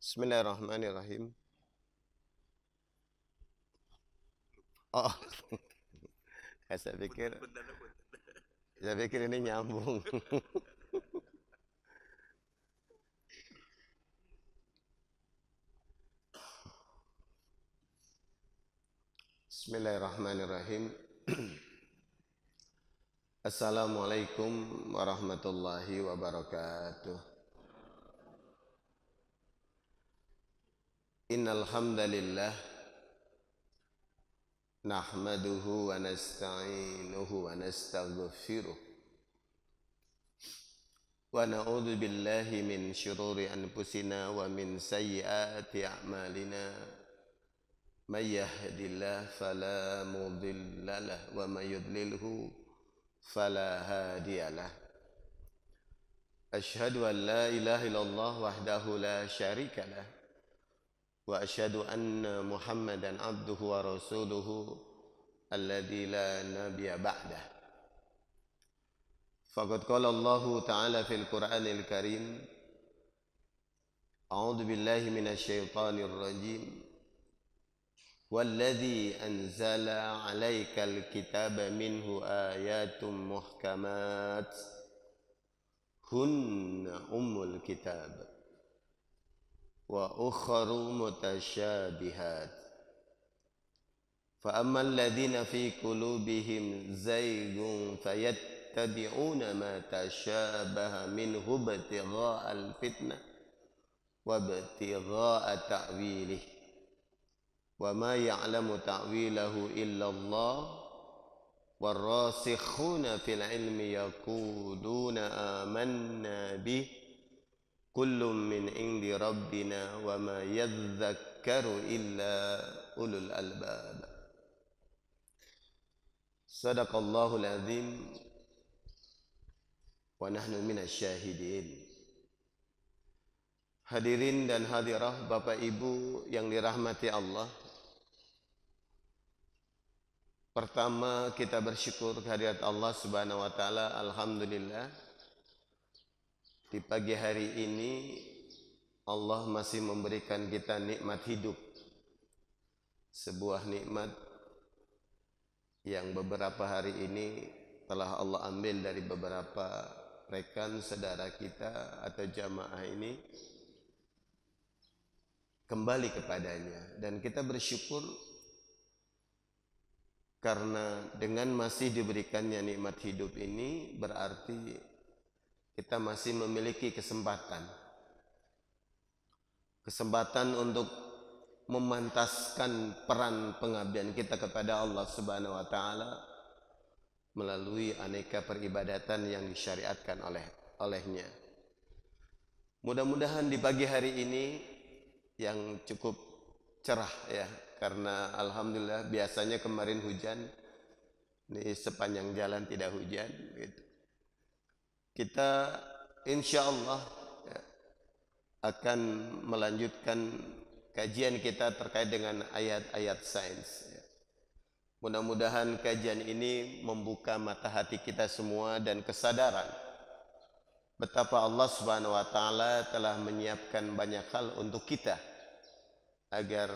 Bismillahirrahmanirrahim. Oh, saya pikir, saya pikir ini nyambung. Bismillahirrahmanirrahim. Assalamualaikum warahmatullahi wabarakatuh. Innal hamdalillah nahmaduhu wa nasta'inuhu wa nastaghfiruh wa na'udzu billahi min syururi anfusina wa min sayyiati a'malina. May yahdihillahu fala mudilla lahu wa may yudlilhu fala hadiyalah. Asyhadu an la ilaha illallah wahdahu la syarika lah wa asyhadu anna Muhammadan abduhu wa rasuluhu alladzi la nabiyya ba'dah. Faqad qala Allah ta'ala fil Qur'anil Karim, a'udzu billahi minasy syaithanir rajim. Walladzi anzala 'alaikal kitaba minhu ayatun muhkamat hunna ummul kitab wa ukharu mutasyabihat. Fa ammal ladzina fi qulubihim zaygun fayattabi'una ma tasyabaha minhu ibtigha'al fitnah wa ibtigha'a ta'wilih. Wa ma ya'lamu ta'wilahu illallah warrasikhuna fil ilmi yaquluna amanna bih kullum min indi rabbina wa ma yadhakkaru illa ulul albab. Sadaqallahul azim wa nahnu minasy syahidin. Hadirin dan hadirah Bapak Ibu yang dirahmati Allah, pertama kita bersyukur kehadirat Allah Subhanahu wa taala. Alhamdulillah, di pagi hari ini Allah masih memberikan kita nikmat hidup. Sebuah nikmat yang beberapa hari ini telah Allah ambil dari beberapa rekan saudara kita atau jamaah ini kembali kepadanya, dan kita bersyukur karena dengan masih diberikannya nikmat hidup ini berarti kita masih memiliki kesempatan untuk memantaskan peran pengabdian kita kepada Allah Subhanahu wa taala melalui aneka peribadatan yang disyariatkan olehnya. Mudah-mudahan di pagi hari ini yang cukup cerah ya, karena alhamdulillah biasanya kemarin hujan, ini sepanjang jalan tidak hujan gitu. Kita insya Allah ya, akan melanjutkan kajian kita terkait dengan ayat-ayat sains ya. Mudah-mudahan kajian ini membuka mata hati kita semua dan kesadaran betapa Allah Subhanahu wa taala telah menyiapkan banyak hal untuk kita agar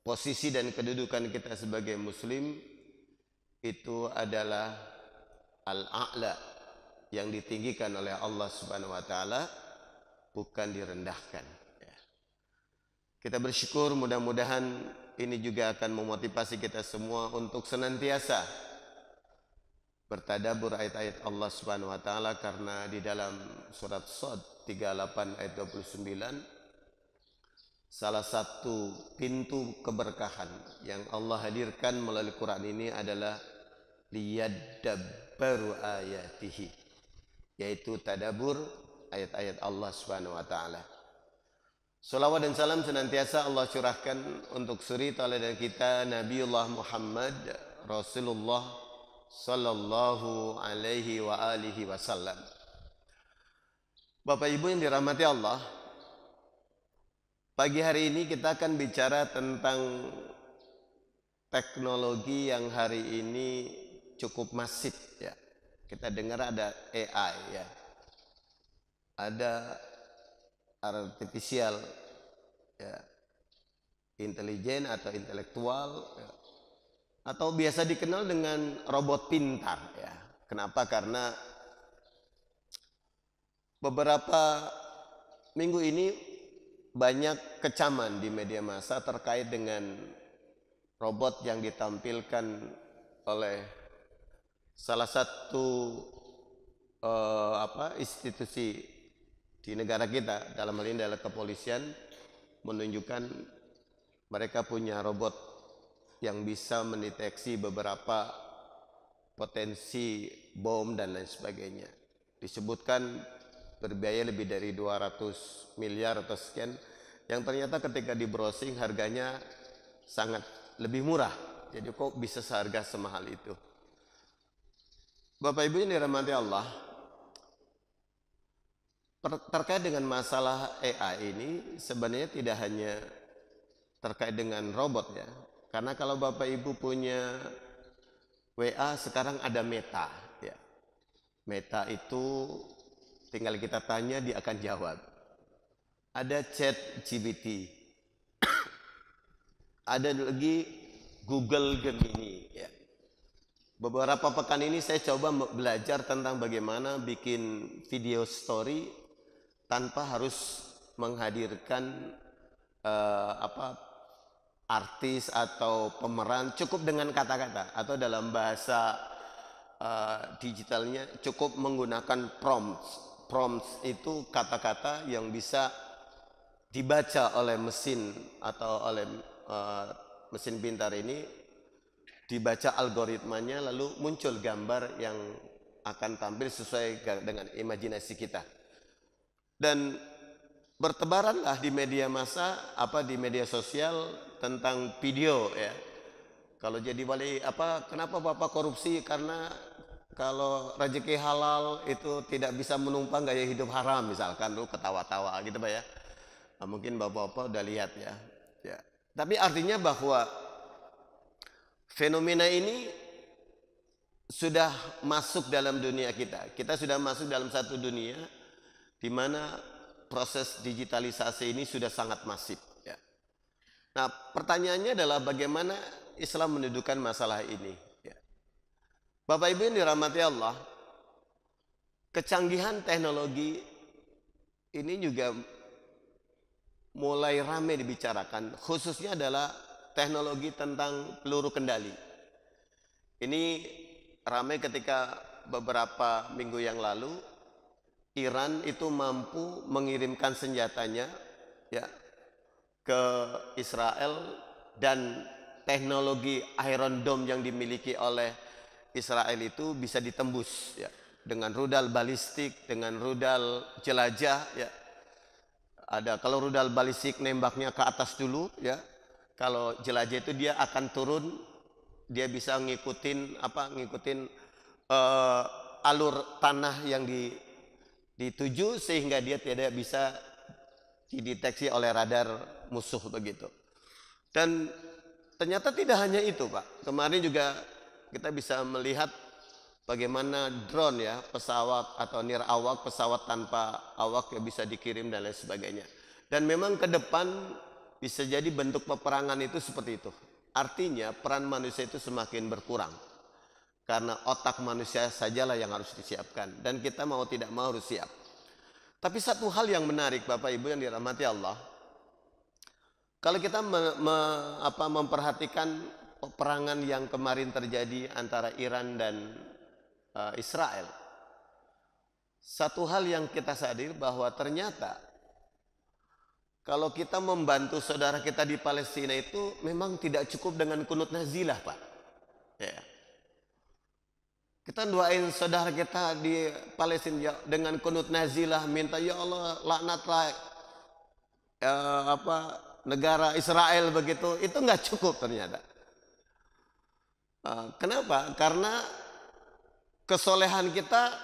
posisi dan kedudukan kita sebagai muslim itu adalah al-a'la, yang ditinggikan oleh Allah Subhanahu wa taala, bukan direndahkan ya. Kita bersyukur, mudah-mudahan ini juga akan memotivasi kita semua untuk senantiasa bertadabbur ayat-ayat Allah Subhanahu wa taala, karena di dalam surat Shad 38 ayat 29 salah satu pintu keberkahan yang Allah hadirkan melalui Quran ini adalah liyadabbaru ayatihi, yaitu tadabbur ayat-ayat Allah Subhanahu wa taala. Salawat dan salam senantiasa Allah curahkan untuk suri tauladan kita Nabiullah Muhammad Rasulullah sallallahu alaihi wa alihi wasallam. Bapak Ibu yang dirahmati Allah, pagi hari ini kita akan bicara tentang teknologi yang hari ini cukup masif ya. Kita dengar ada AI ya, ada artificial ya, intelijen atau intelektual, ya, atau biasa dikenal dengan robot pintar ya. Kenapa? Karena beberapa minggu ini banyak kecaman di media massa terkait dengan robot yang ditampilkan oleh salah satu institusi di negara kita, dalam hal ini adalah kepolisian, menunjukkan mereka punya robot yang bisa mendeteksi beberapa potensi bom dan lain sebagainya. Disebutkan berbiaya lebih dari 200 miliar atau sekian, yang ternyata ketika di browsing harganya sangat lebih murah. Jadi kok bisa seharga semahal itu? Bapak Ibu yang dirahmati Allah, terkait dengan masalah AI ini sebenarnya tidak hanya terkait dengan robot ya. Karena kalau Bapak Ibu punya WA sekarang ada Meta ya. Meta itu tinggal kita tanya dia akan jawab. Ada ChatGPT. Ada lagi Google Gemini ya. Beberapa pekan ini saya coba belajar tentang bagaimana bikin video story tanpa harus menghadirkan artis atau pemeran, cukup dengan kata-kata, atau dalam bahasa digitalnya cukup menggunakan prompts. Prompts itu kata-kata yang bisa dibaca oleh mesin atau oleh mesin pintar ini, dibaca algoritmanya, lalu muncul gambar yang akan tampil sesuai dengan imajinasi kita. Dan bertebaranlah di media massa, di media sosial tentang video ya. Kalau jadi wali kenapa Bapak korupsi? Karena kalau rezeki halal itu tidak bisa menumpang gaya hidup haram misalkan, lu ketawa-tawa gitu Pak ya. Nah, mungkin Bapak-bapak udah lihat ya. Tapi artinya bahwa fenomena ini sudah masuk dalam dunia kita. Kita sudah masuk dalam satu dunia di mana proses digitalisasi ini sudah sangat masif. Ya. Nah, pertanyaannya adalah bagaimana Islam mendudukan masalah ini. Ya. Bapak Ibu yang dirahmati Allah, kecanggihan teknologi ini juga mulai ramai dibicarakan, khususnya adalah teknologi tentang peluru kendali. Ini ramai ketika beberapa minggu yang lalu Iran itu mampu mengirimkan senjatanya ya ke Israel, dan teknologi Iron Dome yang dimiliki oleh Israel itu bisa ditembus ya, dengan rudal balistik, dengan rudal jelajah ya. Kalau rudal balistik nembaknya ke atas dulu ya. Kalau jelajah itu dia akan turun, dia bisa ngikutin alur tanah yang dituju sehingga dia tidak bisa dideteksi oleh radar musuh begitu. Dan ternyata tidak hanya itu Pak. Kemarin juga kita bisa melihat bagaimana drone ya, pesawat atau nirawak, pesawat tanpa awak yang bisa dikirim dan lain sebagainya. Dan memang ke depan bisa jadi bentuk peperangan itu seperti itu. Artinya peran manusia itu semakin berkurang. Karena otak manusia sajalah yang harus disiapkan. Dan kita mau tidak mau harus siap. Tapi satu hal yang menarik Bapak Ibu yang dirahmati Allah. Kalau kita memperhatikan peperangan yang kemarin terjadi antara Iran dan Israel. Satu hal yang kita sadari bahwa ternyata kalau kita membantu saudara kita di Palestina itu memang tidak cukup dengan kunut nazilah Pak. Ya. Kita doain saudara kita di Palestina dengan kunut nazilah, minta ya Allah laknatlah negara Israel begitu, itu nggak cukup ternyata. Kenapa? Karena kesolehan kita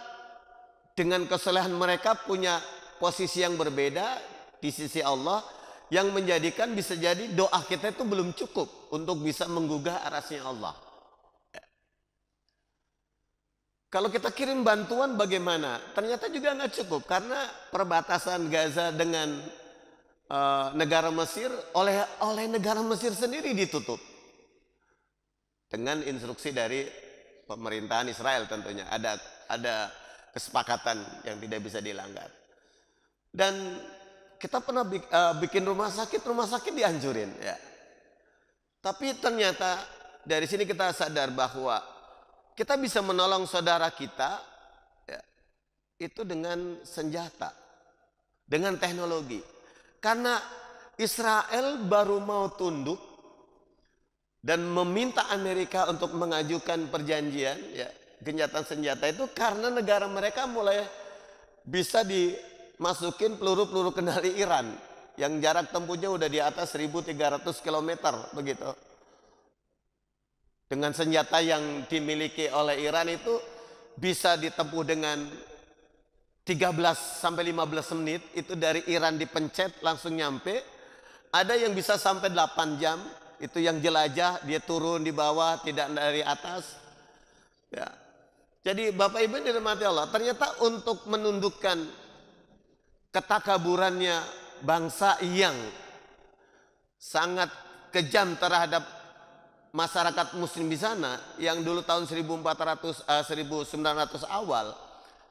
dengan kesolehan mereka punya posisi yang berbeda di sisi Allah, yang menjadikan bisa jadi doa kita itu belum cukup untuk bisa menggugah arasnya Allah. Kalau kita kirim bantuan bagaimana? Ternyata juga nggak cukup, karena perbatasan Gaza dengan negara Mesir oleh negara Mesir sendiri ditutup dengan instruksi dari pemerintahan Israel tentunya. Ada kesepakatan yang tidak bisa dilanggar. Dan kita pernah bikin rumah sakit dihancurin ya. Tapi ternyata dari sini kita sadar bahwa kita bisa menolong saudara kita ya, itu dengan senjata, dengan teknologi. Karena Israel baru mau tunduk dan meminta Amerika untuk mengajukan perjanjian ya, gencatan senjata itu karena negara mereka mulai bisa dimasukin peluru-peluru kendali Iran yang jarak tempuhnya udah di atas 1.300 km begitu. Dengan senjata yang dimiliki oleh Iran itu bisa ditempuh dengan 13 sampai 15 menit, itu dari Iran dipencet langsung nyampe. Ada yang bisa sampai 8 jam, itu yang jelajah, dia turun di bawah, tidak dari atas. Ya. Jadi Bapak Ibu yang dirahmati Allah, ternyata untuk menundukkan ketakaburannya bangsa yang sangat kejam terhadap masyarakat muslim di sana, yang dulu tahun 1900 awal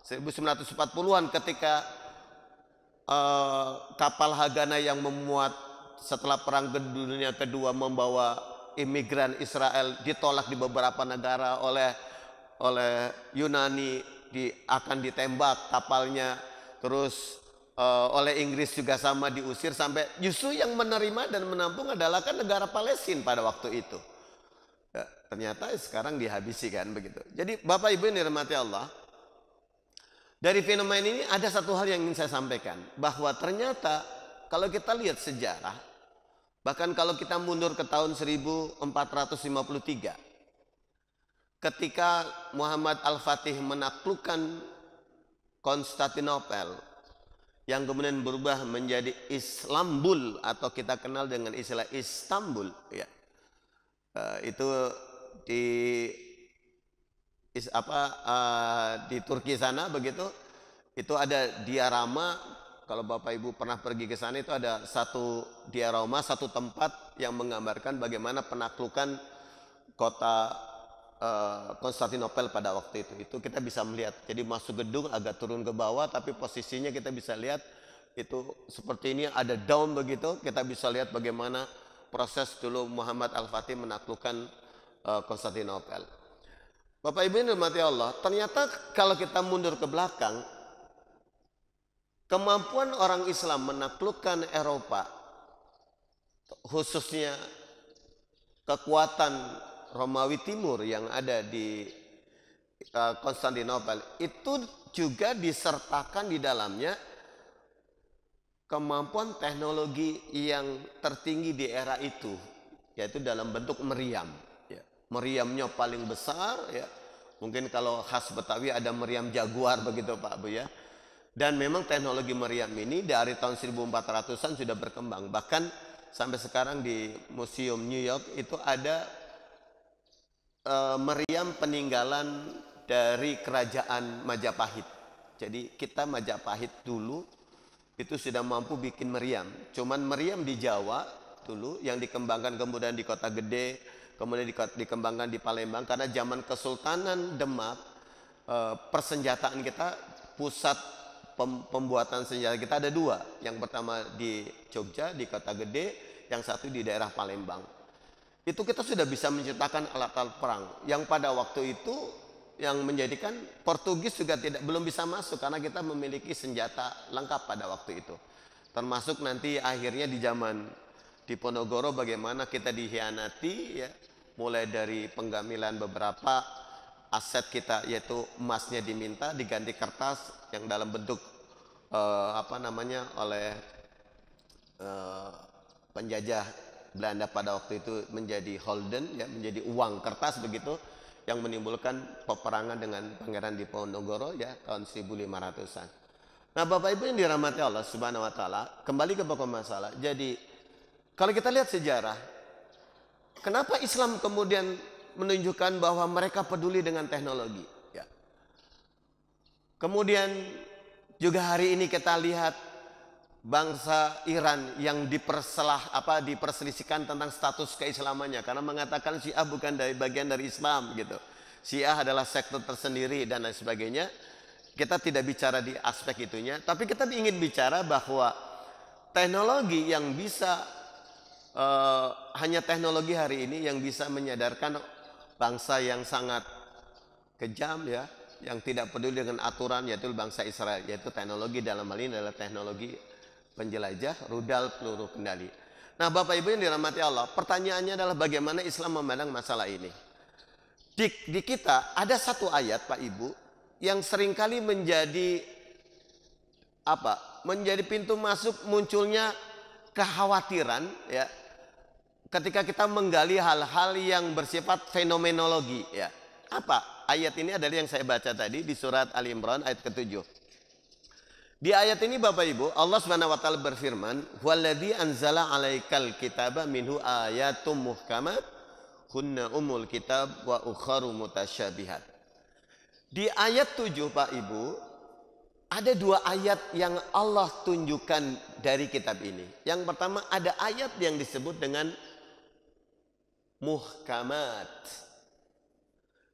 1940-an ketika kapal Hagana yang memuat setelah perang dunia kedua membawa imigran Israel ditolak di beberapa negara oleh Yunani, akan ditembak kapalnya, terus oleh Inggris juga sama diusir, sampai justru yang menerima dan menampung adalah kan negara Palestina pada waktu itu. Ya, ternyata sekarang dihabisi kan begitu. Jadi Bapak Ibu yang dirahmati Allah, dari fenomena ini ada satu hal yang ingin saya sampaikan, bahwa ternyata kalau kita lihat sejarah, bahkan kalau kita mundur ke tahun 1453, ketika Muhammad Al-Fatih menaklukkan Konstantinopel yang kemudian berubah menjadi Islambul atau kita kenal dengan istilah Istanbul ya. Itu di Turki sana begitu, itu ada diorama. Kalau Bapak Ibu pernah pergi ke sana, itu ada satu diorama, satu tempat yang menggambarkan bagaimana penaklukan kota Konstantinopel pada waktu itu. Itu kita bisa melihat. Jadi masuk gedung agak turun ke bawah, tapi posisinya kita bisa lihat itu seperti ini, ada daun begitu. Kita bisa lihat bagaimana proses dulu Muhammad Al-Fatih menaklukkan Konstantinopel. Bapak Ibu yang dirahmati Allah, ternyata kalau kita mundur ke belakang, kemampuan orang Islam menaklukkan Eropa, khususnya kekuatan Romawi Timur yang ada di Konstantinopel, itu juga disertakan di dalamnya kemampuan teknologi yang tertinggi di era itu, yaitu dalam bentuk meriam. Ya. Meriamnya paling besar, ya. Mungkin kalau khas Betawi ada meriam Jaguar begitu Pak Bu ya. Dan memang teknologi meriam ini dari tahun 1400-an sudah berkembang. Bahkan sampai sekarang di Museum New York itu ada meriam peninggalan dari kerajaan Majapahit. Jadi kita Majapahit dulu itu sudah mampu bikin meriam. Cuman meriam di Jawa dulu yang dikembangkan kemudian di Kota Gede, kemudian dikembangkan di Palembang, karena zaman Kesultanan Demak persenjataan kita, pusat pembuatan senjata kita ada dua. Yang pertama di Jogja, di Kota Gede, yang satu di daerah Palembang. Itu kita sudah bisa menciptakan alat-alat perang yang pada waktu itu yang menjadikan Portugis juga belum bisa masuk, karena kita memiliki senjata lengkap pada waktu itu. Termasuk nanti akhirnya di zaman Diponegoro bagaimana kita dihianati ya, mulai dari penggamilan beberapa aset kita, yaitu emasnya diminta diganti kertas yang dalam bentuk oleh penjajah Belanda pada waktu itu menjadi holden ya, menjadi uang kertas begitu, yang menimbulkan peperangan dengan Pangeran Diponegoro ya tahun 1500-an. Nah, Bapak Ibu yang dirahmati Allah Subhanahu wa taala, kembali ke pokok masalah. Jadi kalau kita lihat sejarah, kenapa Islam kemudian menunjukkan bahwa mereka peduli dengan teknologi ya. Kemudian juga hari ini kita lihat bangsa Iran yang diperselisihkan tentang status keislamannya karena mengatakan Syiah bukan bagian dari Islam gitu. Syiah adalah sekte tersendiri dan lain sebagainya. Kita tidak bicara di aspek itunya, tapi kita ingin bicara bahwa teknologi yang bisa hanya teknologi hari ini yang bisa menyadarkan bangsa yang sangat kejam ya, yang tidak peduli dengan aturan, yaitu bangsa Israel, yaitu teknologi dalam hal ini adalah teknologi penjelajah rudal peluru kendali. Nah, Bapak Ibu yang dirahmati Allah, pertanyaannya adalah bagaimana Islam memandang masalah ini. Di kita ada satu ayat Pak Ibu yang seringkali menjadi menjadi pintu masuk munculnya kekhawatiran ya, ketika kita menggali hal-hal yang bersifat fenomenologi ya. Apa? Ayat ini adalah yang saya baca tadi di surat Ali Imran ayat ke-7. Di ayat ini Bapak Ibu, Allah Subhanahu wa taala berfirman, "Wallazi anzala 'alaikal kitaba minhu ayatum muhkamat hunna umul kitab wa ukharu mutasyabihat." Di ayat 7 Pak Ibu, ada dua ayat yang Allah tunjukkan dari kitab ini. Yang pertama ada ayat yang disebut dengan muhkamat.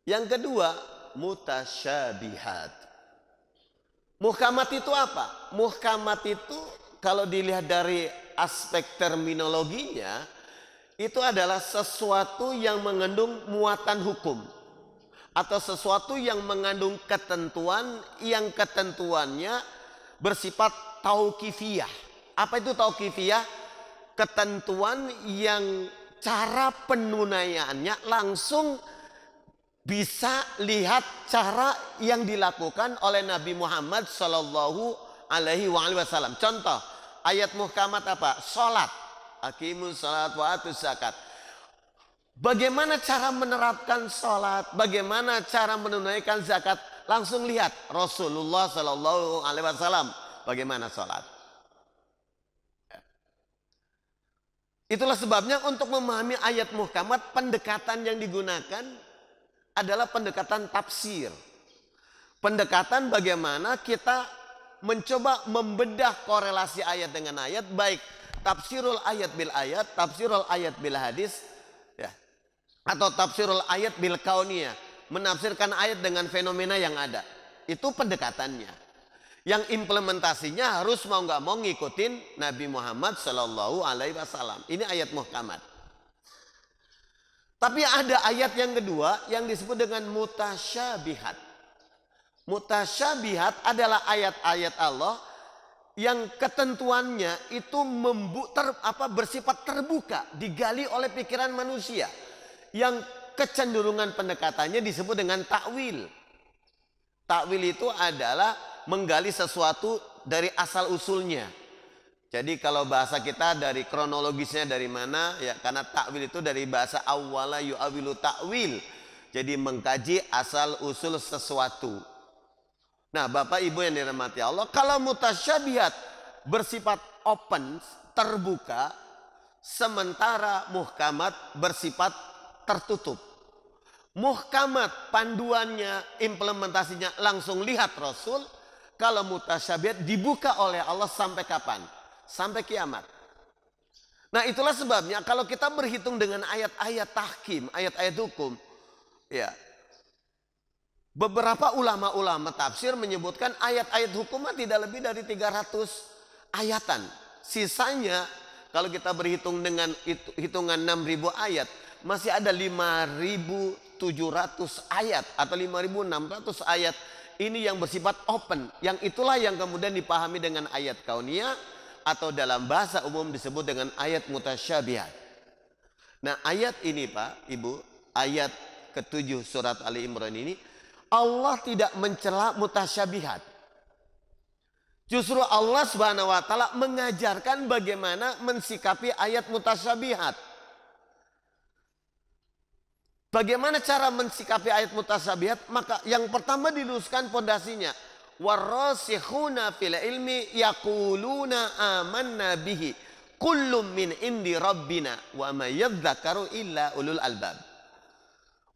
Yang kedua mutasyabihat. Muhkamat itu apa? Muhkamat itu kalau dilihat dari aspek terminologinya, itu adalah sesuatu yang mengandung muatan hukum. Atau sesuatu yang mengandung ketentuan yang ketentuannya bersifat tauqifiyah. Apa itu tauqifiyah? Ketentuan yang cara penunaiannya langsung bisa lihat cara yang dilakukan oleh Nabi Muhammad Sallallahu Alaihi Wasallam. Contoh ayat muhkamat apa? Salat, aqimus salat wa atuz zakat. Bagaimana cara menerapkan salat? Bagaimana cara menunaikan zakat? Langsung lihat Rasulullah Sallallahu Alaihi Wasallam bagaimana salat. Itulah sebabnya untuk memahami ayat muhkamat, pendekatan yang digunakan adalah pendekatan tafsir. Pendekatan bagaimana kita mencoba membedah korelasi ayat dengan ayat, baik tafsirul ayat bil ayat, tafsirul ayat bil hadis, ya, atau tafsirul ayat bil kauniyah, menafsirkan ayat dengan fenomena yang ada. Itu pendekatannya. Yang implementasinya harus mau nggak mau ngikutin Nabi Muhammad Sallallahu Alaihi Wasallam. Ini ayat muhkamat. Tapi ada ayat yang kedua yang disebut dengan mutasyabihat. Mutasyabihat adalah ayat-ayat Allah yang ketentuannya itu bersifat terbuka, digali oleh pikiran manusia. Yang kecenderungan pendekatannya disebut dengan takwil. Takwil itu adalah menggali sesuatu dari asal usulnya. Jadi kalau bahasa kita dari kronologisnya dari mana ya, karena takwil itu dari bahasa awwala yu'awilu takwil. Jadi mengkaji asal usul sesuatu. Nah, Bapak Ibu yang dirahmati Allah, kalau mutasyabihat bersifat open, terbuka, sementara muhkamat bersifat tertutup. Muhkamat panduannya, implementasinya langsung lihat Rasul. Kalau mutasyabihat dibuka oleh Allah sampai kapan? Sampai kiamat. Nah, itulah sebabnya kalau kita berhitung dengan ayat-ayat tahkim, ayat-ayat hukum, ya, beberapa ulama-ulama tafsir menyebutkan ayat-ayat hukum tidak lebih dari 300 ayatan. Sisanya kalau kita berhitung dengan hitungan 6.000 ayat, masih ada 5.700 ayat atau 5.600 ayat ini yang bersifat open. Yang itulah yang kemudian dipahami dengan ayat kauniyah, atau dalam bahasa umum disebut dengan ayat mutasyabihat. Nah, ayat ini Pak, Ibu, ayat ke-7 surat Ali Imran ini, Allah tidak mencela mutasyabihat. Justru Allah Subhanahu wa taala mengajarkan bagaimana mensikapi ayat mutasyabihat. Bagaimana cara mensikapi ayat mutasyabihat? Maka yang pertama diluruskan pondasinya. Warasikhuna fil ilmi yaquluna amanna bihi kullum min indi rabbina wa ma yadzakaru illa ulul albab.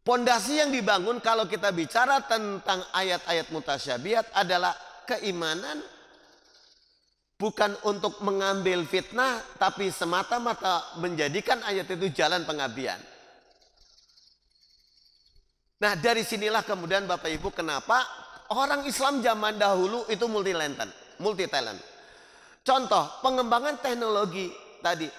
Pondasi yang dibangun kalau kita bicara tentang ayat-ayat mutasyabihat adalah keimanan bukan untuk mengambil fitnah, tapi semata-mata menjadikan ayat itu jalan pengabdian. Nah, dari sinilah kemudian Bapak Ibu kenapa orang Islam zaman dahulu itu multi talent. Contoh, pengembangan teknologi tadi,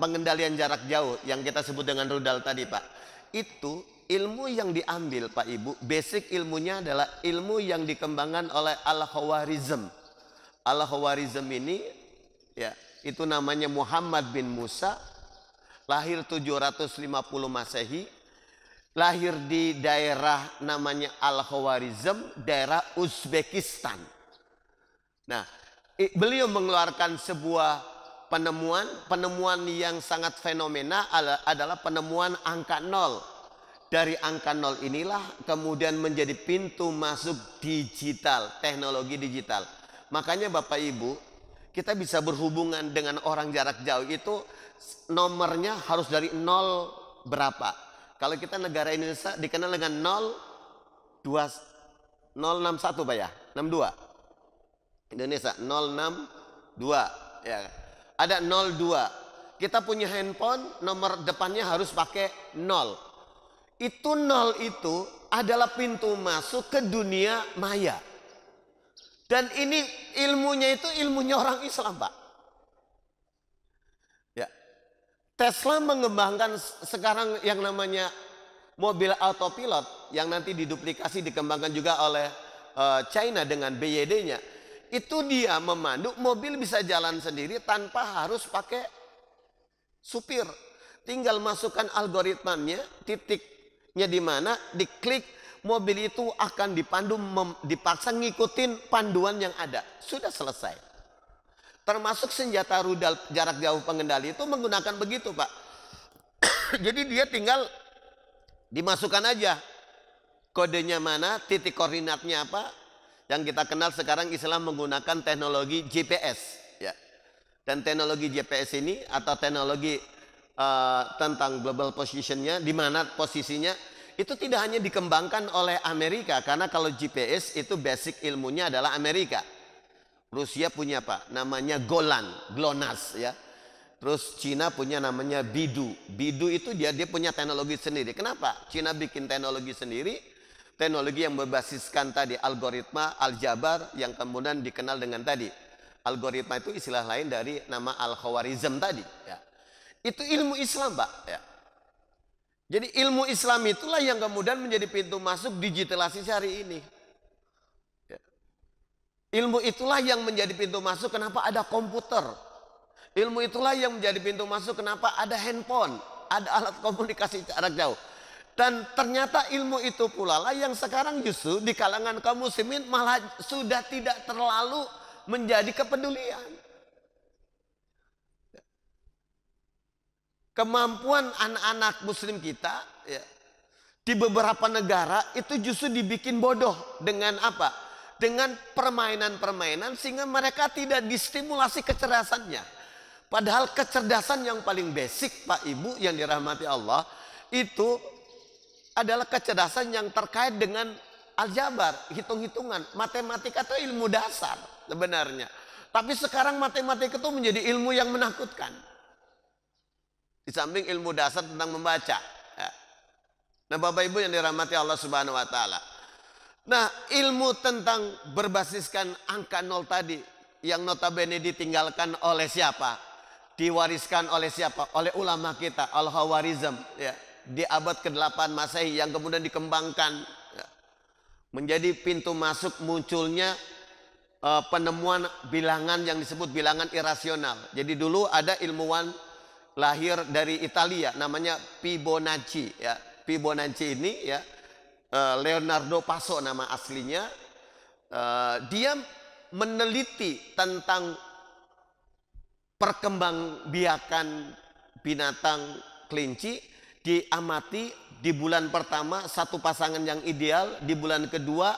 pengendalian jarak jauh yang kita sebut dengan rudal tadi, Pak. Itu ilmu yang diambil, Pak Ibu, basic ilmunya adalah ilmu yang dikembangkan oleh Al-Khawarizm. Al-Khawarizm ini ya, itu namanya Muhammad bin Musa, lahir 750 Masehi. Lahir di daerah namanya Al-Khawarizm, daerah Uzbekistan. Nah, beliau mengeluarkan sebuah penemuan yang sangat fenomena adalah penemuan angka 0. Dari angka 0 inilah kemudian menjadi pintu masuk digital, teknologi digital. Makanya Bapak Ibu, kita bisa berhubungan dengan orang jarak jauh itu nomornya harus dari 0 berapa. Kalau kita negara Indonesia dikenal dengan 061 Pak ya, 62. Indonesia 062 ya. Ada 02. Kita punya handphone nomor depannya harus pakai 0. Itu 0 itu adalah pintu masuk ke dunia maya. Dan ini ilmunya itu ilmunya orang Islam, Pak. Tesla mengembangkan sekarang yang namanya mobil autopilot yang nanti diduplikasi dikembangkan juga oleh China dengan BYD-nya. Itu dia memandu mobil bisa jalan sendiri tanpa harus pakai supir. Tinggal masukkan algoritmanya, titiknya di mana, diklik, mobil itu akan dipandu, dipaksa ngikutin panduan yang ada. Sudah selesai. Termasuk senjata rudal jarak jauh pengendali itu menggunakan begitu, Pak. Jadi dia tinggal dimasukkan aja kodenya mana, titik koordinatnya apa. Yang kita kenal sekarang Islam menggunakan teknologi GPS ya. Dan teknologi GPS ini atau teknologi tentang global positionnya, di mana posisinya itu tidak hanya dikembangkan oleh Amerika, karena kalau GPS itu basic ilmunya adalah Amerika. Rusia punya Pak, namanya GLONASS ya. Terus Cina punya namanya Bidu. Bidu itu dia punya teknologi sendiri. Kenapa? Cina bikin teknologi sendiri, teknologi yang berbasiskan tadi algoritma aljabar yang kemudian dikenal dengan tadi. Algoritma itu istilah lain dari nama Al-Khawarizm tadi ya. Itu ilmu Islam, Pak ya. Jadi ilmu Islam itulah yang kemudian menjadi pintu masuk digitalisasi hari ini. Ilmu itulah yang menjadi pintu masuk kenapa ada komputer. Ilmu itulah yang menjadi pintu masuk kenapa ada handphone, ada alat komunikasi jarak jauh. Dan ternyata ilmu itu pula lah yang sekarang justru di kalangan kaum muslimin malah sudah tidak terlalu menjadi kepedulian. Kemampuan anak-anak muslim kita ya, di beberapa negara itu justru dibikin bodoh dengan apa? Dengan permainan-permainan sehingga mereka tidak distimulasi kecerdasannya. Padahal kecerdasan yang paling basic, Pak Ibu yang dirahmati Allah, itu adalah kecerdasan yang terkait dengan aljabar, hitung-hitungan, matematika atau ilmu dasar sebenarnya. Tapi sekarang matematika itu menjadi ilmu yang menakutkan. Di samping ilmu dasar tentang membaca. Nah, Bapak Ibu yang dirahmati Allah Subhanahu wa taala. Nah, ilmu tentang berbasiskan angka 0 tadi yang notabene ditinggalkan oleh siapa? Diwariskan oleh siapa? Oleh ulama kita, Al-Khawarizm ya, di abad ke-8 Masehi yang kemudian dikembangkan ya, menjadi pintu masuk munculnya penemuan bilangan yang disebut bilangan irasional. Jadi dulu ada ilmuwan lahir dari Italia namanya Fibonacci ya. Fibonacci ini ya, Leonardo Passo nama aslinya. Dia meneliti tentang perkembangbiakan binatang kelinci. Diamati di bulan pertama satu pasangan yang ideal, di bulan kedua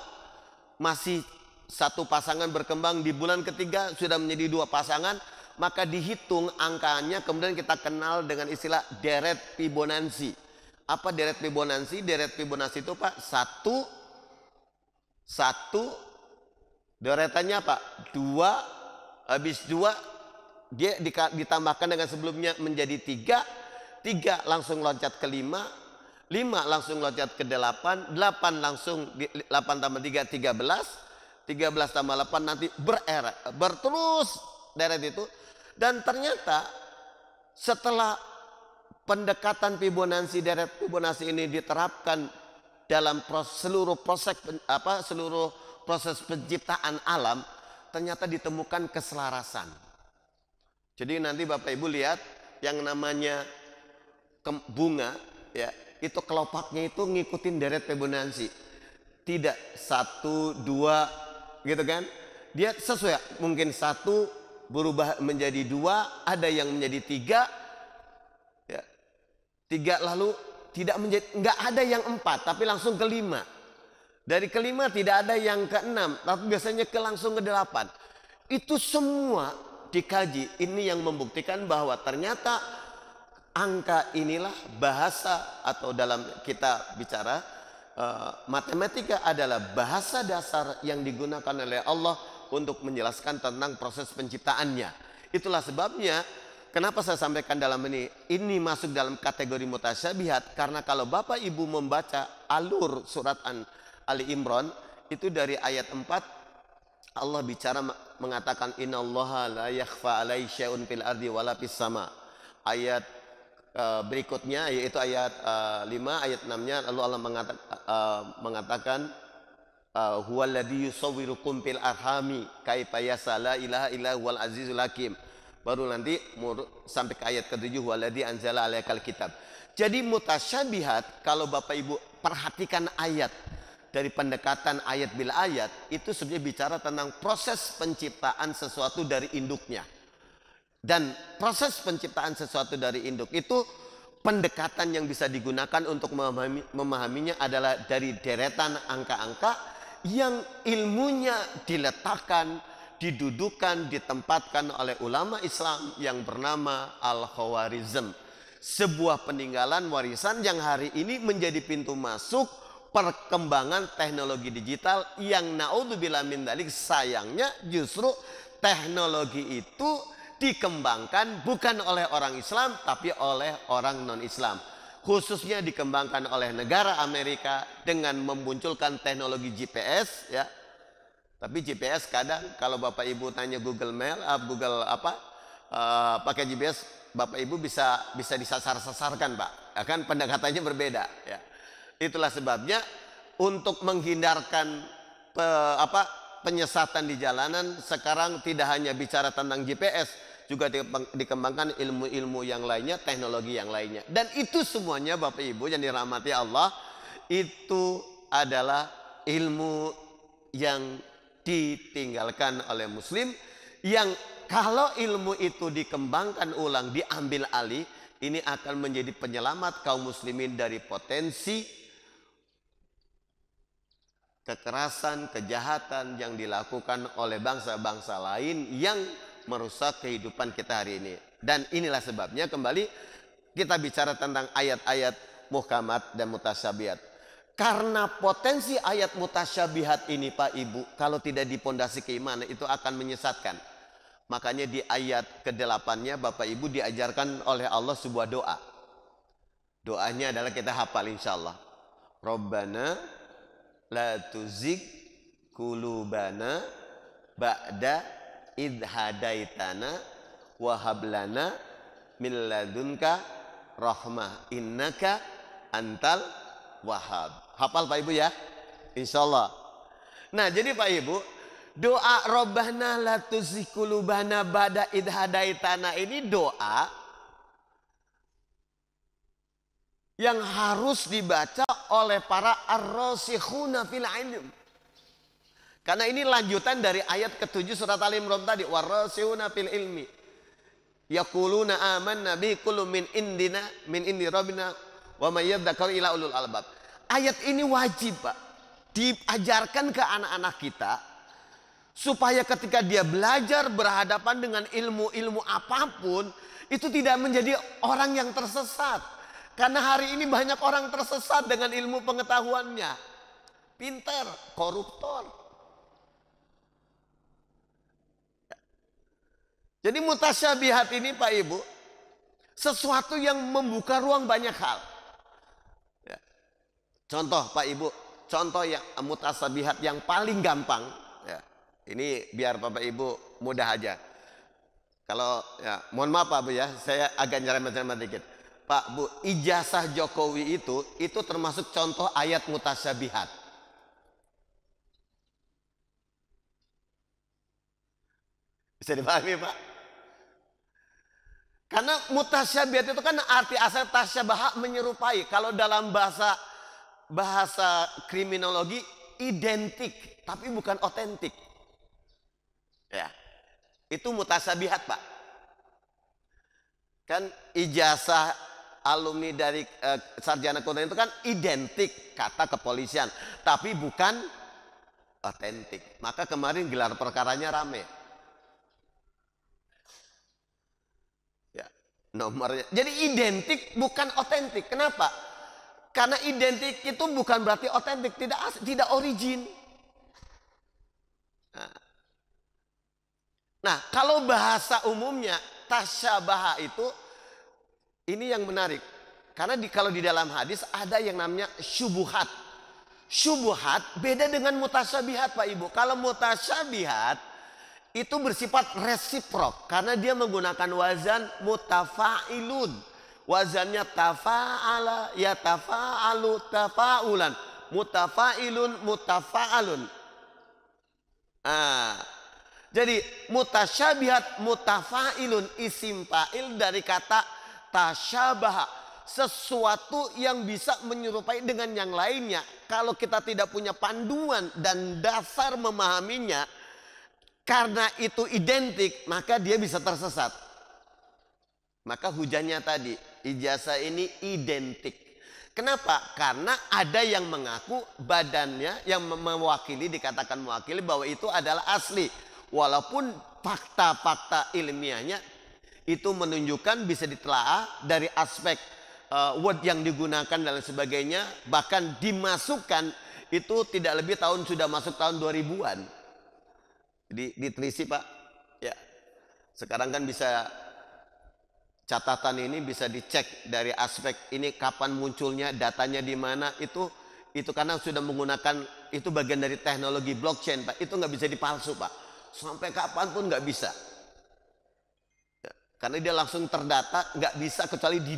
masih satu pasangan berkembang, di bulan ketiga sudah menjadi 2 pasangan. Maka dihitung angkanya, kemudian kita kenal dengan istilah deret Fibonacci. Apa deret Fibonacci? Deret Fibonacci itu Pak, satu deretannya Pak, 2, habis 2 dia ditambahkan dengan sebelumnya menjadi 3, 3 langsung loncat ke 5, 5 langsung loncat ke 8, 8 langsung 8 tambah 3 13, 13 tambah 8 nanti berterus deret itu. Dan ternyata setelah pendekatan Fibonacci, deret Fibonacci ini diterapkan dalam seluruh proses penciptaan alam, ternyata ditemukan keselarasan. Jadi nanti Bapak Ibu lihat yang namanya bunga ya, itu kelopaknya itu ngikutin deret Fibonacci. Tidak 1 2 gitu kan. Dia sesuai, mungkin 1 berubah menjadi 2, ada yang menjadi 3 ya. 3 lalu tidak menjadi, enggak ada yang 4 tapi langsung ke 5. Dari ke 5 tidak ada yang ke 6 tapi biasanya langsung ke 8. Itu semua dikaji. Ini yang membuktikan bahwa ternyata angka inilah bahasa, atau dalam kita bicara matematika adalah bahasa dasar yang digunakan oleh Allah untuk menjelaskan tentang proses penciptaannya. Itulah sebabnya kenapa saya sampaikan dalam ini masuk dalam kategori mutasyabihat, karena kalau Bapak Ibu membaca alur surat Ali Imran itu dari ayat 4 Allah bicara mengatakan innallaha la yakhfa alaihi syai'un fil ardi wala fis sama. Ayat berikutnya yaitu ayat 5, ayat 6-nya lalu Allah mengatakan huwallazi yusawwirukum fil arhami kaifa yasha la ilaha illa huwal azizul hakim. Baru nanti sampai ke ayat ke-7 huwallazi anzala alaikal kitab. Jadi mutasyabihat kalau Bapak Ibu perhatikan ayat dari pendekatan ayat bil ayat itu sebenarnya bicara tentang proses penciptaan sesuatu dari induknya. Dan proses penciptaan sesuatu dari induk itu pendekatan yang bisa digunakan untuk memahaminya adalah dari deretan angka-angka yang ilmunya diletakkan, didudukan, ditempatkan oleh ulama Islam yang bernama Al-Khawarizm. Sebuah peninggalan warisan yang hari ini menjadi pintu masuk perkembangan teknologi digital yang naudzubillah min dzalik, sayangnya justru teknologi itu dikembangkan bukan oleh orang Islam tapi oleh orang non-Islam. Khususnya dikembangkan oleh negara Amerika dengan memunculkan teknologi GPS ya. Tapi GPS kadang kalau Bapak Ibu tanya Google Mail, pakai GPS Bapak Ibu bisa disasar-sasarkan Pak. Akan pendekatannya berbeda ya. Itulah sebabnya untuk menghindarkan penyesatan di jalanan sekarang tidak hanya bicara tentang GPS, juga dikembangkan ilmu-ilmu yang lainnya, teknologi yang lainnya. Dan itu semuanya Bapak Ibu yang dirahmati Allah, itu adalah ilmu yang ditinggalkan oleh Muslim, yang kalau ilmu itu dikembangkan ulang, diambil alih, ini akan menjadi penyelamat kaum muslimin dari potensi kekerasan, kejahatan yang dilakukan oleh bangsa-bangsa lain yang merusak kehidupan kita hari ini. Dan inilah sebabnya kembali kita bicara tentang ayat-ayat muhkamat dan mutasyabihat. Karena potensi ayat mutasyabihat ini Pak Ibu, kalau tidak dipondasi keimanan itu akan menyesatkan. Makanya di ayat ke-8-nya Bapak Ibu diajarkan oleh Allah sebuah doa. Doanya adalah kita hafal insyaallah. Rabbana la tuzigh qulubana ba'da idh hadaitana wa hab lana min ladunka rahmah innaka antal wahhab. Hafal Pak Ibu ya? Insyaallah. Nah, jadi Pak Ibu, doa Rabbana la tuzigh qulubana ba'da idh hadaitana ini doa yang harus dibaca oleh para ar-rasikhuna fil ilm. Karena ini lanjutan dari ayat ke-7 surat Ali Imran tadi, warasiuna fil ilmi yaquluna amanna bi kullu min indi rabbina wa may yadzakkaru ila ulul albab. Ayat ini wajib Pak diajarkan ke anak-anak kita supaya ketika dia belajar berhadapan dengan ilmu-ilmu apapun itu tidak menjadi orang yang tersesat. Karena hari ini banyak orang tersesat dengan ilmu pengetahuannya. Pinter, koruptor. Jadi mutasyabihat ini Pak Ibu, sesuatu yang membuka ruang banyak hal. Ya. Contoh Pak Ibu, contoh yang mutasyabihat yang paling gampang. Ya. Ini biar Bapak Ibu mudah aja. Kalau ya, mohon maaf Pak Bu ya, saya agak nyerempet-nyerempet dikit. Pak Bu, ijazah Jokowi itu termasuk contoh ayat mutasyabihat. Bisa dipahami Pak? Karena mutasyabihat itu kan arti asal tasyabaha, menyerupai. Kalau dalam bahasa kriminologi identik, tapi bukan otentik. Ya. Itu mutasyabihat Pak. Kan ijazah alumni dari sarjana kedokteran itu kan identik kata kepolisian, tapi bukan otentik. Maka kemarin gelar perkaranya rame. Nomornya. Jadi identik bukan otentik. Kenapa? Karena identik itu bukan berarti otentik, tidak origin. Nah, kalau bahasa umumnya tasyabaha itu ini yang menarik. Karena kalau di dalam hadis ada yang namanya syubuhat. Syubuhat beda dengan mutasyabihat Pak Ibu. Kalau mutasyabihat itu bersifat resiprok karena dia menggunakan wazan mutafa'ilun. Wazannya tafa'ala, ya tafa'alu, tafa'ulan. Mutafa'ilun, mutafa'alun. Jadi mutasyabihat, mutafa'ilun, isim fa'il dari kata tasyabaha. Sesuatu yang bisa menyerupai dengan yang lainnya. Kalau kita tidak punya panduan dan dasar memahaminya, karena itu identik, maka dia bisa tersesat. Maka hujannya tadi, ijazah ini identik. Kenapa? Karena ada yang mengaku badannya yang mewakili, dikatakan mewakili bahwa itu adalah asli. Walaupun fakta-fakta ilmiahnya itu menunjukkan bisa ditelaah dari aspek word yang digunakan dan lain sebagainya. Bahkan dimasukkan itu tidak lebih sudah masuk tahun 2000-an. Diteliti Pak ya. Sekarang kan bisa catatan ini bisa dicek dari aspek ini kapan munculnya, datanya di mana, itu karena sudah menggunakan itu bagian dari teknologi blockchain Pak. Itu nggak bisa dipalsu Pak, sampai kapanpun nggak bisa ya, karena dia langsung terdata, nggak bisa kecuali di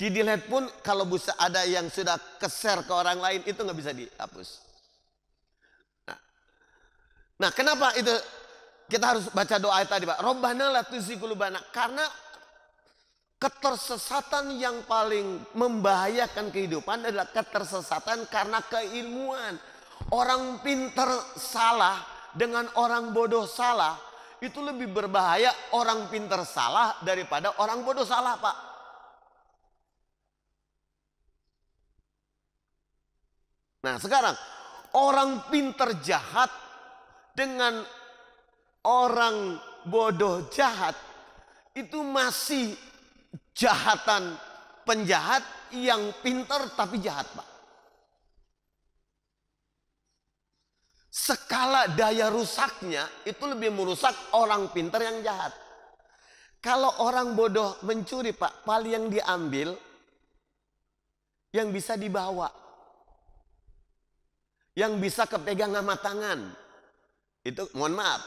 delete pun kalau bisa ada yang sudah ke-share ke orang lain itu nggak bisa dihapus. Nah, kenapa itu kita harus baca doa tadi Pak? Rabbana la tuzigh qulubana. Karena ketersesatan yang paling membahayakan kehidupan adalah ketersesatan karena keilmuan. Orang pintar salah dengan orang bodoh salah itu lebih berbahaya orang pintar salah daripada orang bodoh salah Pak. Nah, sekarang orang pintar jahat dengan orang bodoh jahat itu masih jahatan penjahat yang pintar tapi jahat Pak. Skala daya rusaknya itu lebih merusak orang pintar yang jahat. Kalau orang bodoh mencuri Pak, paling yang diambil yang bisa dibawa, yang bisa kepegang sama tangan. Itu mohon maaf.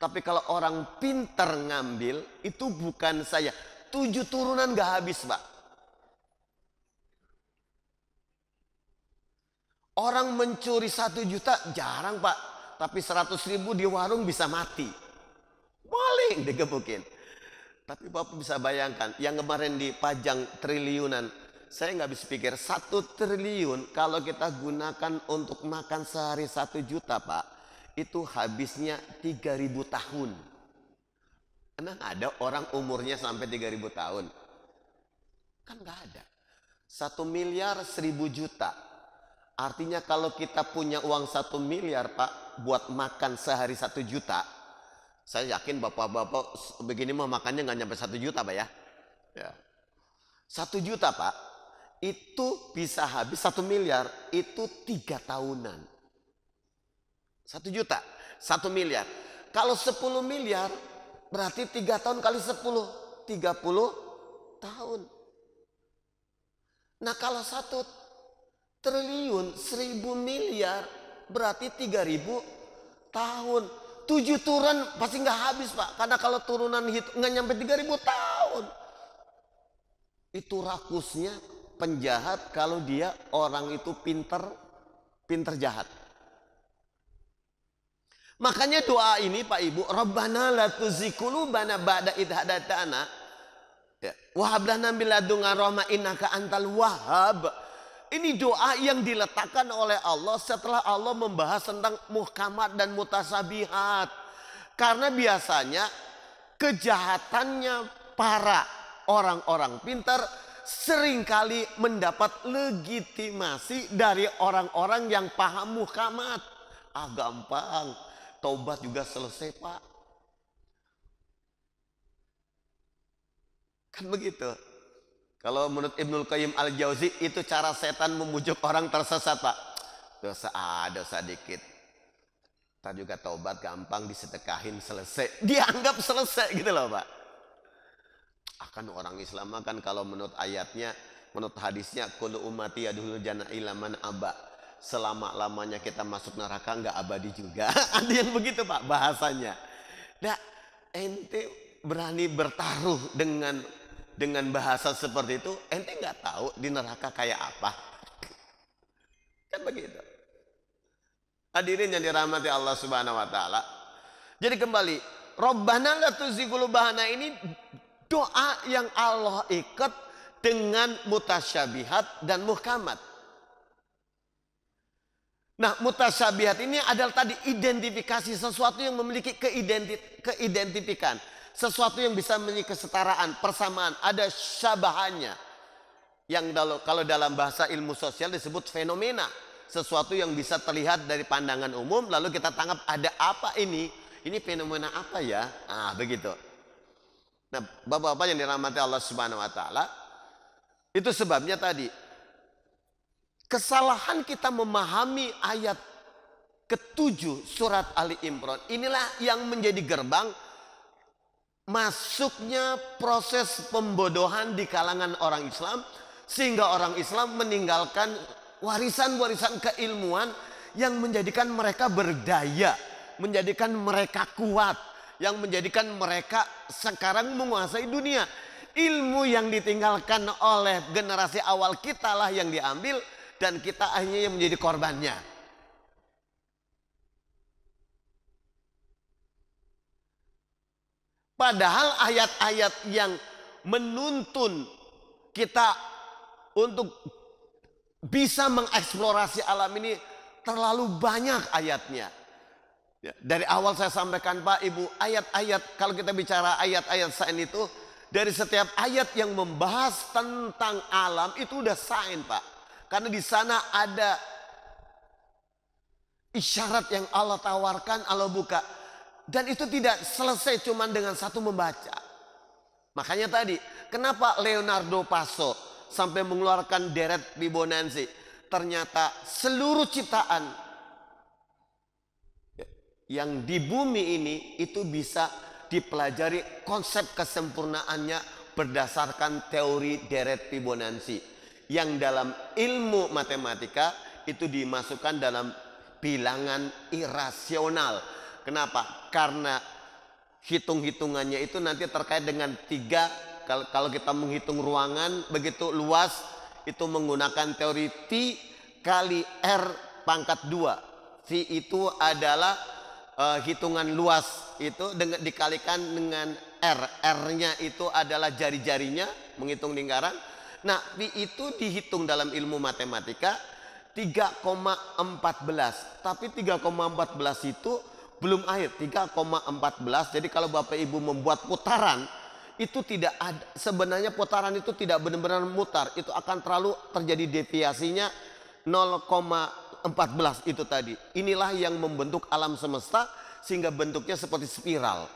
Tapi kalau orang pintar ngambil, itu bukan saya. 7 turunan gak habis Pak. Orang mencuri 1 juta jarang Pak. Tapi 100.000 di warung bisa mati. Maling digebukin. Tapi Bapak bisa bayangkan, yang kemarin dipajang triliunan. Saya nggak bisa pikir 1 triliun kalau kita gunakan untuk makan sehari 1 juta Pak. Itu habisnya 3.000 tahun. Emang ada orang umurnya sampai 3.000 tahun? Kan nggak ada. 1 miliar 1.000 juta. Artinya kalau kita punya uang 1 miliar Pak, buat makan sehari 1 juta, saya yakin bapak-bapak begini mah makannya nggak nyampe 1 juta Pak ya. 1 juta Pak, itu bisa habis 1 miliar, itu 3 tahunan. 1 juta, 1 miliar. Kalau 10 miliar, Berarti 3 tahun kali 10, 30 tahun. Nah kalau 1 triliun 1000 miliar berarti 3000 tahun. 7 turun pasti nggak habis Pak. Karena kalau turunan nggak nyampe 3000 tahun. Itu rakusnya penjahat kalau dia orang itu pinter jahat. Makanya doa ini Pak Ibu, Rabbana la tuzigh qulubana ba'da idh hadaitana wa hab lana min ladunka rahmah innaka antal wahhab. Ini doa yang diletakkan oleh Allah setelah Allah membahas tentang muhkamat dan mutasabihat. Karena biasanya kejahatannya para orang-orang pintar seringkali mendapat legitimasi dari orang-orang yang paham muhkamat. Ah gampang, taubat juga selesai Pak. Kan begitu. Kalau menurut Ibnul Qayyim Al-Jauzi itu cara setan memujuk orang tersesat Pak. Dosa dikit. Ntar juga taubat gampang disedekahin selesai. Dianggap selesai gitu loh Pak. Akan orang Islam kan kalau menurut ayatnya, menurut hadisnya, kullu ummati yadkhulul jannah illa man aba. Selama-lamanya kita masuk neraka nggak abadi juga. Ada yang begitu Pak bahasanya. Nah, ente berani bertaruh dengan bahasa seperti itu, ente nggak tahu di neraka kayak apa. Kan begitu. Hadirin yang dirahmati Allah Subhanahu wa taala. Jadi kembali, Rabbana la tuzigh qulubana ini doa yang Allah ikat dengan mutasyabihat dan muhkamat. Nah, mutasyabihat ini adalah tadi identifikasi sesuatu yang memiliki keidentifikan. Sesuatu yang bisa memiliki kesetaraan, persamaan, ada syabahannya. Yang kalau dalam bahasa ilmu sosial disebut fenomena. Sesuatu yang bisa terlihat dari pandangan umum, lalu kita tangkap ada apa ini? Ini fenomena apa ya? Ah, begitu. Nah, Bapak-bapak yang dirahmati Allah Subhanahu wa taala, itu sebabnya tadi kesalahan kita memahami ayat ke-7 surat Ali Imran. Inilah yang menjadi gerbang masuknya proses pembodohan di kalangan orang Islam, sehingga orang Islam meninggalkan warisan-warisan keilmuan yang menjadikan mereka berdaya, menjadikan mereka kuat, yang menjadikan mereka sekarang menguasai dunia. Ilmu yang ditinggalkan oleh generasi awal kita lah yang diambil, dan kita hanya yang menjadi korbannya. Padahal ayat-ayat yang menuntun kita untuk bisa mengeksplorasi alam ini terlalu banyak ayatnya. Ya, dari awal saya sampaikan Pak Ibu, ayat-ayat, kalau kita bicara ayat-ayat sains itu, dari setiap ayat yang membahas tentang alam itu udah sains Pak. Karena di sana ada isyarat yang Allah tawarkan, Allah buka. Dan itu tidak selesai cuma dengan satu membaca. Makanya tadi, kenapa Leonardo Passo sampai mengeluarkan deret Fibonacci? Ternyata seluruh ciptaan yang di bumi ini itu bisa dipelajari konsep kesempurnaannya berdasarkan teori deret Fibonacci. Yang dalam ilmu matematika itu dimasukkan dalam bilangan irasional. Kenapa? Karena hitung-hitungannya itu nanti terkait dengan 3. Kalau kita menghitung ruangan begitu luas, itu menggunakan teori T kali R pangkat 2. T itu adalah hitungan luas, itu dikalikan dengan R. R-nya itu adalah jari-jarinya, menghitung lingkaran. Nah, P itu dihitung dalam ilmu matematika 3,14. Tapi 3,14 itu belum akhir, 3,14. Jadi kalau Bapak Ibu membuat putaran, itu tidak ada, sebenarnya putaran itu tidak benar-benar mutar, itu akan terlalu terjadi deviasinya 0,14 itu tadi. Inilah yang membentuk alam semesta sehingga bentuknya seperti spiral.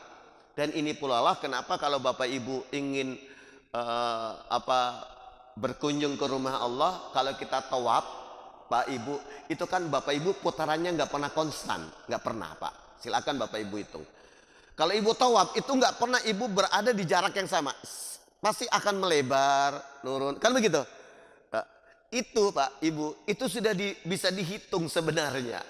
Dan ini pula lah kenapa kalau Bapak Ibu ingin berkunjung ke rumah Allah, kalau kita tawaf Pak Ibu, itu kan Bapak Ibu putarannya nggak pernah konstan, nggak pernah Pak. Silakan Bapak Ibu hitung. Kalau ibu tawaf itu nggak pernah ibu berada di jarak yang sama, pasti akan melebar, nurun, kan begitu? Nah, itu Pak Ibu, itu sudah bisa dihitung sebenarnya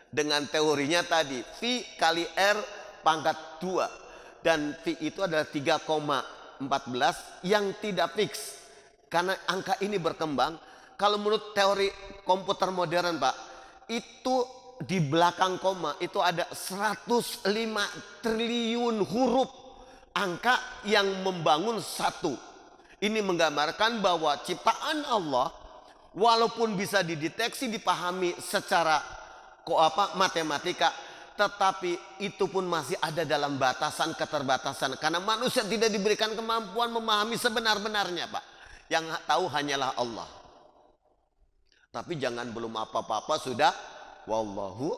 dengan teorinya tadi, V kali R pangkat 2, dan V itu adalah 3,14 yang tidak fix karena angka ini berkembang. Kalau menurut teori komputer modern Pak, itu di belakang koma itu ada 105 triliun huruf angka yang membangun satu. Ini menggambarkan bahwa ciptaan Allah walaupun bisa dideteksi, dipahami secara matematika, tetapi itu pun masih ada dalam batasan keterbatasan karena manusia tidak diberikan kemampuan memahami sebenar-benarnya Pak. Yang tahu hanyalah Allah. Tapi jangan belum apa-apa sudah wallahu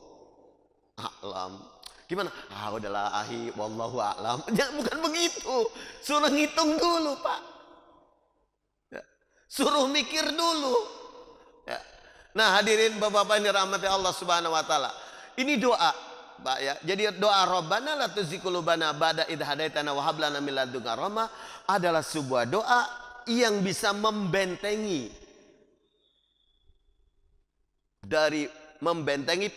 a'lam. Gimana? Ah udahlah ahi wallahu a'lam. Jangan, bukan begitu. Suruh ngitung dulu Pak. Ya. Suruh mikir dulu. Ya. Nah hadirin bapak-bapak yang dirahmati Allah subhanahu wa ta'ala. Ini doa Pak ya. Jadi doa Rabbana la tuzigh qulubana ba'da idh hadaitana wa hab lana min ladunka rahmah adalah sebuah doa yang bisa membentengi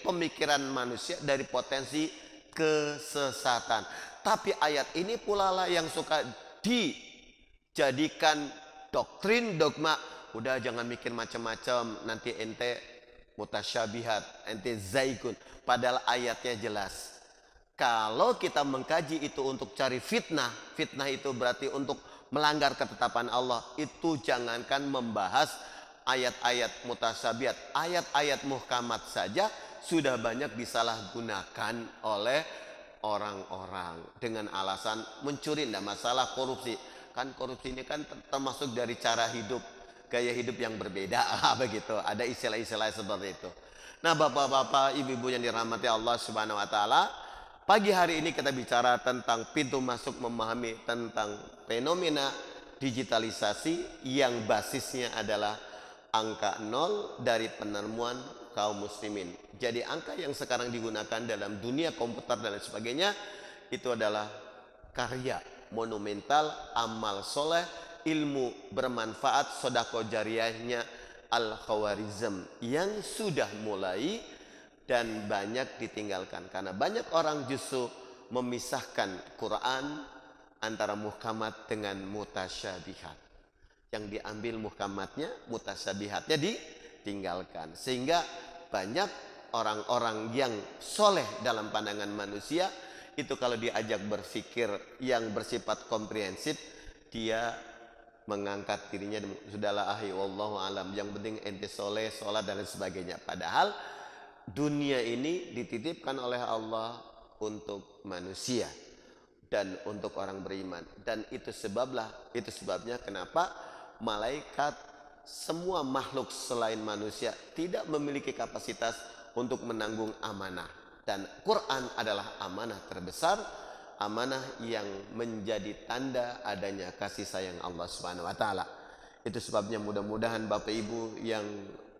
pemikiran manusia dari potensi kesesatan. Tapi ayat ini pula lah yang suka dijadikan doktrin, dogma. Udah jangan mikir macam-macam, nanti ente mutasyabihat, ente zaigun. Padahal ayatnya jelas. Kalau kita mengkaji itu untuk cari fitnah, fitnah itu berarti untuk melanggar ketetapan Allah. Itu jangankan membahas ayat-ayat mutasyabihat, ayat-ayat muhkamat saja sudah banyak disalahgunakan oleh orang-orang dengan alasan mencuri. Tidak masalah korupsi, kan korupsi ini kan termasuk dari cara hidup, gaya hidup yang berbeda. Begitu, ada istilah-istilah seperti itu. Nah bapak-bapak, ibu-ibu yang dirahmati Allah subhanahu wa ta'ala, pagi hari ini kita bicara tentang pintu masuk memahami tentang fenomena digitalisasi yang basisnya adalah angka 0 dari penemuan kaum muslimin. Jadi angka yang sekarang digunakan dalam dunia komputer dan lain sebagainya itu adalah karya monumental, amal soleh, ilmu bermanfaat, sodako jariyahnya Al-Khawarizm yang sudah mulai dan banyak ditinggalkan. Karena banyak orang justru memisahkan Quran antara muhkamat dengan mutasyabihat. Yang diambil muhkamatnya, mutasyabihatnya ditinggalkan. Sehingga banyak orang-orang yang soleh dalam pandangan manusia itu kalau diajak berpikir yang bersifat komprehensif, dia mengangkat dirinya, sudahlah ahi wallahu alam, yang penting ente soleh, sholat dan lain sebagainya. Padahal dunia ini dititipkan oleh Allah untuk manusia dan untuk orang beriman. Dan itu sebabnya kenapa malaikat, semua makhluk selain manusia tidak memiliki kapasitas untuk menanggung amanah. Dan Quran adalah amanah terbesar, amanah yang menjadi tanda adanya kasih sayang Allah Subhanahu wa taala. Itu sebabnya mudah-mudahan Bapak Ibu yang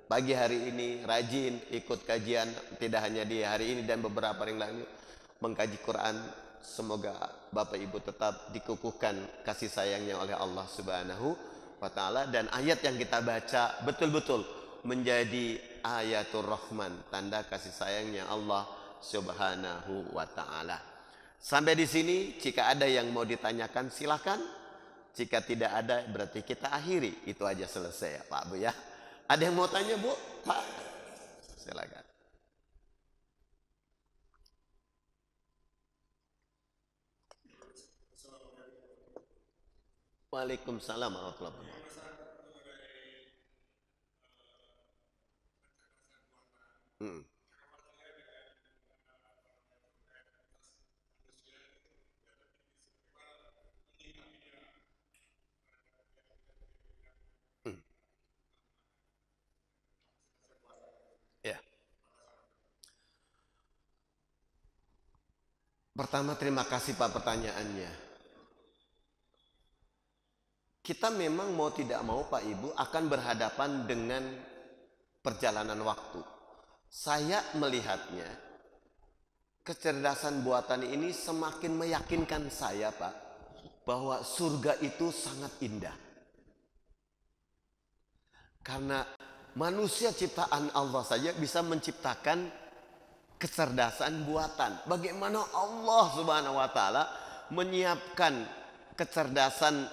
pagi hari ini rajin ikut kajian, tidak hanya di hari ini dan beberapa hari lalu mengkaji Quran, semoga Bapak Ibu tetap dikukuhkan kasih sayangnya oleh Allah Subhanahu wa ta'ala, dan ayat yang kita baca betul-betul menjadi ayatul rahman, tanda kasih sayangnya Allah Subhanahu wa ta'ala. Sampai di sini, jika ada yang mau ditanyakan silakan. Jika tidak ada berarti kita akhiri. Itu aja, selesai ya Pak Bu ya. Ada yang mau tanya Bu? Pak, silakan. Waalaikumsalam warahmatullahi wabarakatuh. Ya. Pertama, terima kasih Pak pertanyaannya. Kita memang mau tidak mau Pak Ibu akan berhadapan dengan perjalanan waktu. Saya melihatnya kecerdasan buatan ini semakin meyakinkan saya, Pak, bahwa surga itu sangat indah. Karena manusia ciptaan Allah saja bisa menciptakan kecerdasan buatan. Bagaimana Allah Subhanahu wa taala menyiapkan kecerdasan